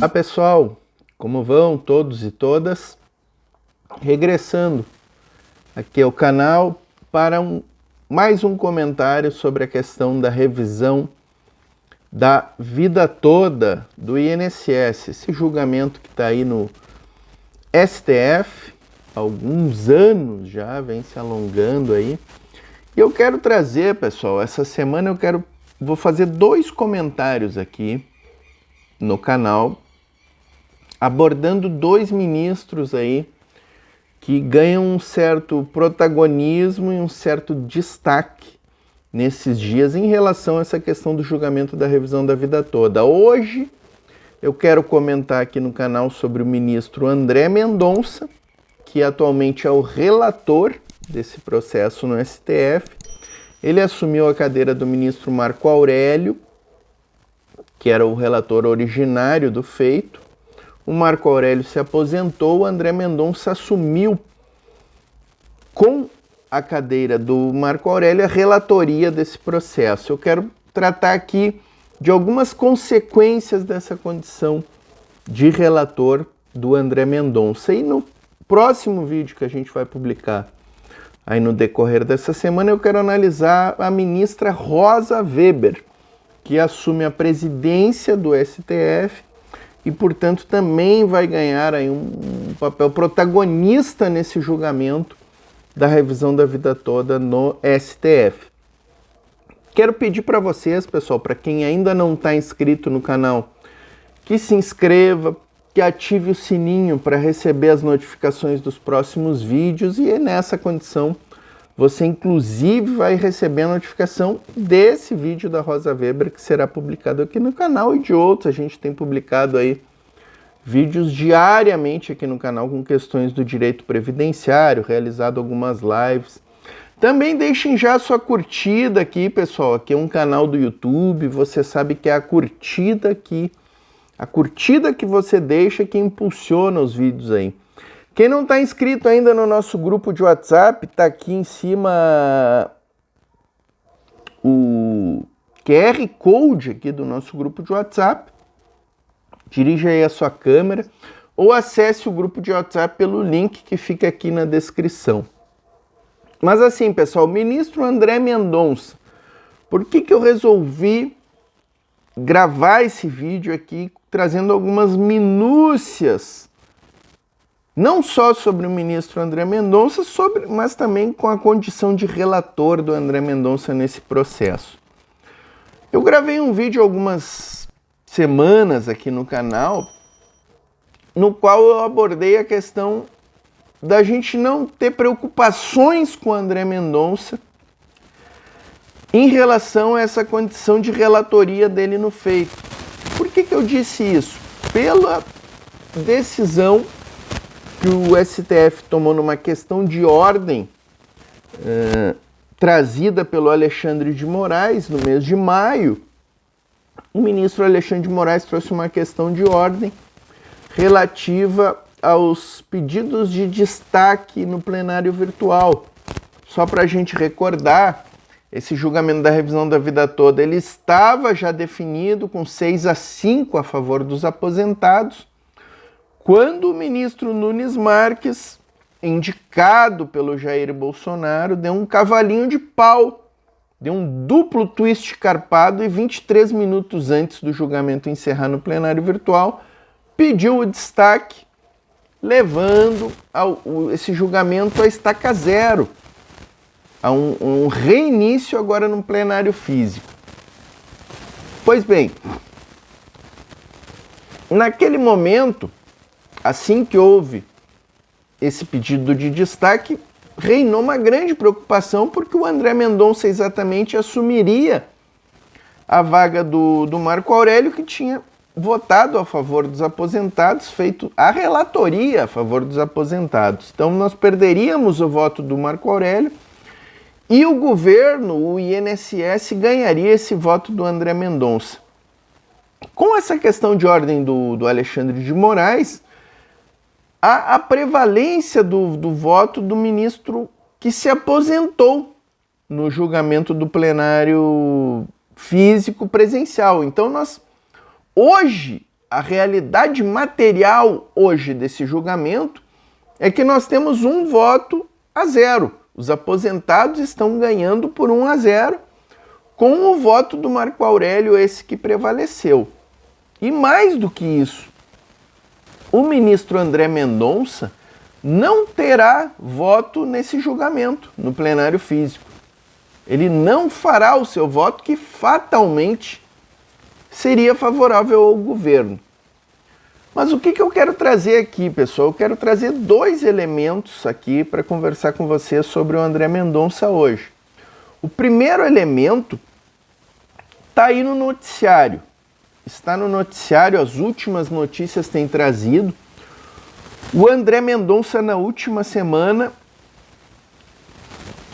Olá pessoal, como vão todos e todas? Regressando aqui ao canal para mais um comentário sobre a questão da revisão da vida toda do INSS, esse julgamento que está aí no STF, há alguns anos já, vem se alongando aí. E eu quero trazer, pessoal, essa semana vou fazer 2 comentários aqui no canal, abordando 2 ministros aí que ganham um certo protagonismo e um certo destaque nesses dias em relação a essa questão do julgamento da revisão da vida toda. Hoje eu quero comentar aqui no canal sobre o ministro André Mendonça, que atualmente é o relator desse processo no STF. Ele assumiu a cadeira do ministro Marco Aurélio, que era o relator originário do feito. O Marco Aurélio se aposentou, o André Mendonça assumiu com a cadeira do Marco Aurélio a relatoria desse processo. Eu quero tratar aqui de algumas consequências dessa condição de relator do André Mendonça. E no próximo vídeo que a gente vai publicar aí no decorrer dessa semana, eu quero analisar a ministra Rosa Weber, que assume a presidência do STF e, portanto, também vai ganhar aí um papel protagonista nesse julgamento da revisão da vida toda no STF. Quero pedir para vocês, pessoal, para quem ainda não está inscrito no canal, que se inscreva, que ative o sininho para receber as notificações dos próximos vídeos e nessa condição você inclusive vai receber a notificação desse vídeo da Rosa Weber que será publicado aqui no canal e de outros. A gente tem publicado aí vídeos diariamente aqui no canal com questões do direito previdenciário, realizado algumas lives. Também deixem já a sua curtida aqui, pessoal. Aqui é um canal do YouTube, você sabe que é a curtida aqui, a curtida que você deixa que impulsiona os vídeos aí. Quem não está inscrito ainda no nosso grupo de WhatsApp, está aqui em cima o QR Code aqui do nosso grupo de WhatsApp. Dirija aí a sua câmera ou acesse o grupo de WhatsApp pelo link que fica aqui na descrição. Mas assim, pessoal, o ministro André Mendonça, por que eu resolvi gravar esse vídeo aqui trazendo algumas minúcias, não só sobre o ministro André Mendonça, mas também com a condição de relator do André Mendonça nesse processo. Eu gravei um vídeo algumas semanas aqui no canal, no qual eu abordei a questão da gente não ter preocupações com o André Mendonça em relação a essa condição de relatoria dele no feito. Por que eu disse isso? Pela decisão que o STF tomou numa questão de ordem trazida pelo Alexandre de Moraes no mês de maio. O ministro Alexandre de Moraes trouxe uma questão de ordem relativa aos pedidos de destaque no plenário virtual. Só para a gente recordar, esse julgamento da revisão da vida toda, ele estava já definido com 6-5 a favor dos aposentados, quando o ministro Nunes Marques, indicado pelo Jair Bolsonaro, deu um cavalinho de pau, deu um duplo twist carpado e 23 minutos antes do julgamento encerrar no plenário virtual, pediu o destaque, levando esse julgamento a estaca zero, a um reinício agora no plenário físico. Pois bem, naquele momento, assim que houve esse pedido de destaque, reinou uma grande preocupação, porque o André Mendonça exatamente assumiria a vaga do Marco Aurélio, que tinha votado a favor dos aposentados, feito a relatoria a favor dos aposentados. Então nós perderíamos o voto do Marco Aurélio e o governo, o INSS, ganharia esse voto do André Mendonça. Com essa questão de ordem do Alexandre de Moraes, a prevalência do voto do ministro que se aposentou no julgamento do plenário físico presencial. Então, hoje, a realidade material hoje desse julgamento é que nós temos 1-0. Os aposentados estão ganhando por 1-0 com o voto do Marco Aurélio, esse que prevaleceu. E mais do que isso, o ministro André Mendonça não terá voto nesse julgamento, no plenário físico. Ele não fará o seu voto, que fatalmente seria favorável ao governo. Mas o que eu quero trazer aqui, pessoal? Eu quero trazer 2 elementos aqui para conversar com vocês sobre o André Mendonça hoje. O primeiro elemento está aí no noticiário. Está no noticiário, as últimas notícias têm trazido. O André Mendonça, na última semana,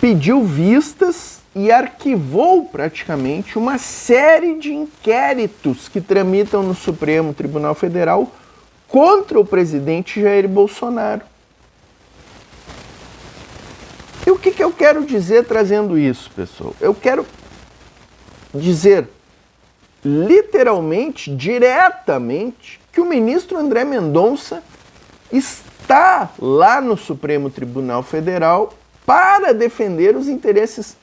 pediu vistas e arquivou praticamente uma série de inquéritos que tramitam no Supremo Tribunal Federal contra o presidente Jair Bolsonaro. E o que eu quero dizer trazendo isso, pessoal? Eu quero dizer literalmente, diretamente, que o ministro André Mendonça está lá no Supremo Tribunal Federal para defender os interesses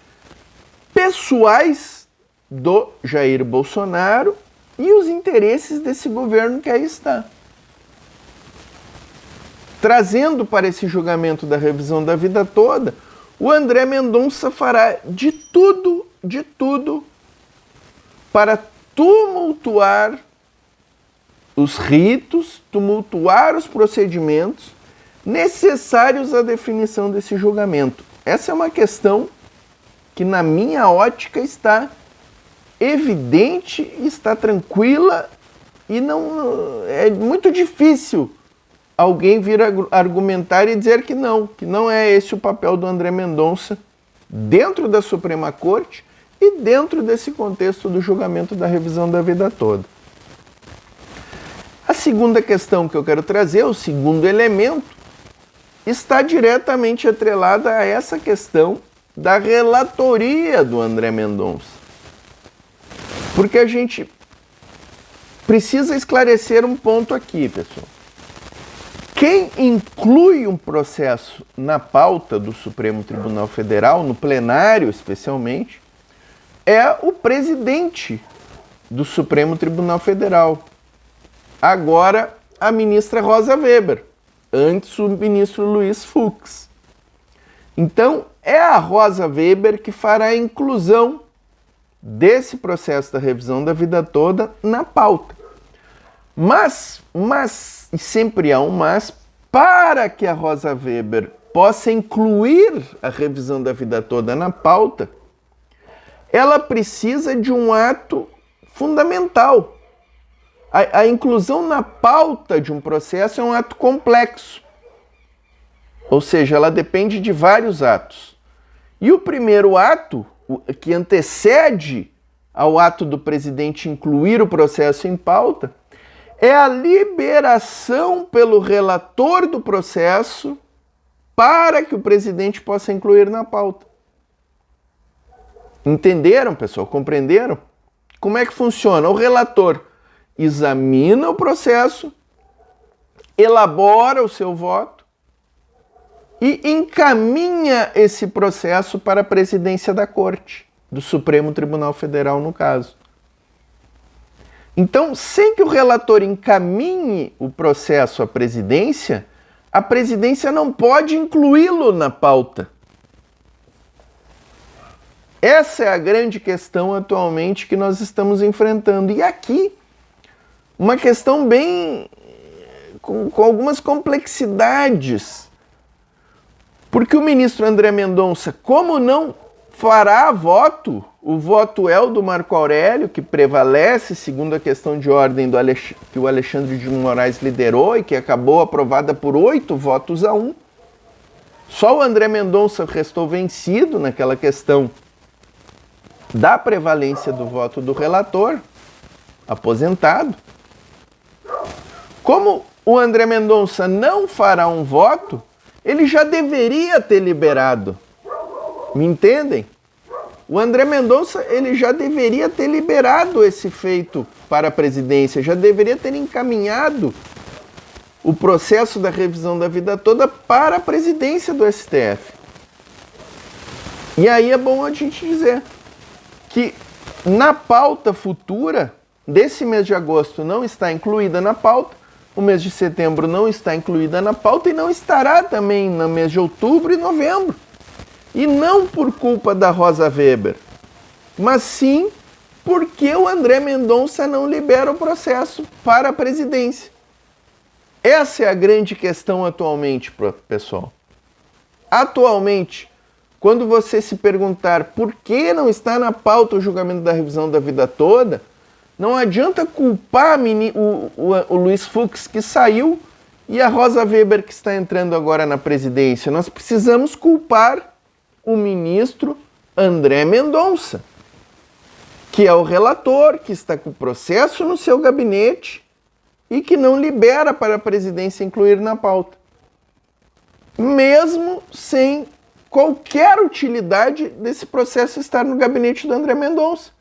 pessoais do Jair Bolsonaro e os interesses desse governo que aí está. Trazendo para esse julgamento da revisão da vida toda, o André Mendonça fará de tudo para tumultuar os ritos, tumultuar os procedimentos necessários à definição desse julgamento. Essa é uma questão que, na minha ótica, está evidente, está tranquila e não é muito difícil alguém vir argumentar e dizer que não é esse o papel do André Mendonça dentro da Suprema Corte e dentro desse contexto do julgamento da revisão da vida toda. A segunda questão que eu quero trazer, o segundo elemento, está diretamente atrelada a essa questão da relatoria do André Mendonça. Porque a gente precisa esclarecer um ponto aqui, pessoal. Quem inclui um processo na pauta do Supremo Tribunal Federal, no plenário especialmente, é o presidente do Supremo Tribunal Federal. Agora, a ministra Rosa Weber, antes o ministro Luiz Fux. Então, é a Rosa Weber que fará a inclusão desse processo da revisão da vida toda na pauta. Mas, e sempre há um mas, para que a Rosa Weber possa incluir a revisão da vida toda na pauta, ela precisa de um ato fundamental. A inclusão na pauta de um processo é um ato complexo. Ou seja, ela depende de vários atos. E o primeiro ato, que antecede ao ato do presidente incluir o processo em pauta, é a liberação pelo relator do processo para que o presidente possa incluir na pauta. Entenderam, pessoal? Compreenderam? Como é que funciona? O relator examina o processo, elabora o seu voto e encaminha esse processo para a presidência da Corte, do Supremo Tribunal Federal, no caso. Então, sem que o relator encaminhe o processo à presidência, a presidência não pode incluí-lo na pauta. Essa é a grande questão atualmente que nós estamos enfrentando. E aqui, uma questão bem com algumas complexidades. Porque o ministro André Mendonça, como não fará voto, o voto é o do Marco Aurélio, que prevalece segundo a questão de ordem que o Alexandre de Moraes liderou e que acabou aprovada por 8-1. Só o André Mendonça restou vencido naquela questão da prevalência do voto do relator, aposentado. Como o André Mendonça não fará um voto, ele já deveria ter liberado. Me entendem? O André Mendonça, ele já deveria ter liberado esse feito para a presidência, já deveria ter encaminhado o processo da revisão da vida toda para a presidência do STF. E aí é bom a gente dizer que na pauta futura desse mês de agosto não está incluída na pauta, o mês de setembro não está incluída na pauta e não estará também no mês de outubro e novembro. E não por culpa da Rosa Weber, mas sim porque o André Mendonça não libera o processo para a presidência. Essa é a grande questão atualmente, pessoal. Atualmente, quando você se perguntar por que não está na pauta o julgamento da revisão da vida toda, não adianta culpar o Luiz Fux, que saiu, e a Rosa Weber, que está entrando agora na presidência. Nós precisamos culpar o ministro André Mendonça, que é o relator, que está com o processo no seu gabinete e que não libera para a presidência incluir na pauta, mesmo sem qualquer utilidade desse processo estar no gabinete do André Mendonça.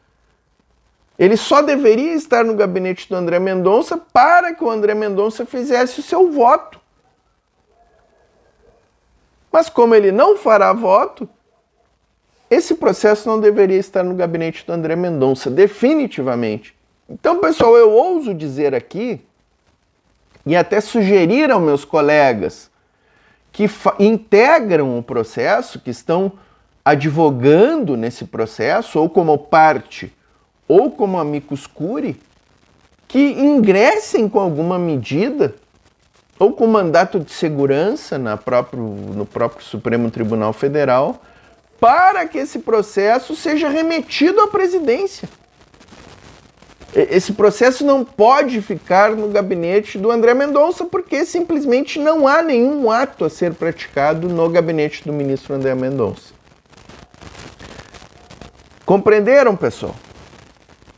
Ele só deveria estar no gabinete do André Mendonça para que o André Mendonça fizesse o seu voto. Mas como ele não fará voto, esse processo não deveria estar no gabinete do André Mendonça, definitivamente. Então, pessoal, eu ouso dizer aqui, e até sugerir aos meus colegas que integram o processo, que estão advogando nesse processo, ou como parte, ou como amicus curiae, que ingressem com alguma medida, ou com mandato de segurança no próprio Supremo Tribunal Federal, para que esse processo seja remetido à presidência. Esse processo não pode ficar no gabinete do André Mendonça, porque simplesmente não há nenhum ato a ser praticado no gabinete do ministro André Mendonça. Compreenderam, pessoal?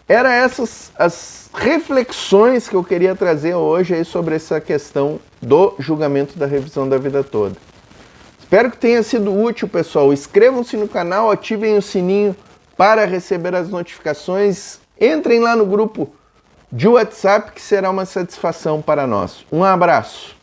Eram essas as reflexões que eu queria trazer hoje aí sobre essa questão do julgamento da revisão da vida toda. Espero que tenha sido útil, pessoal. Inscrevam-se no canal, ativem o sininho para receber as notificações. Entrem lá no grupo de WhatsApp, que será uma satisfação para nós. Um abraço.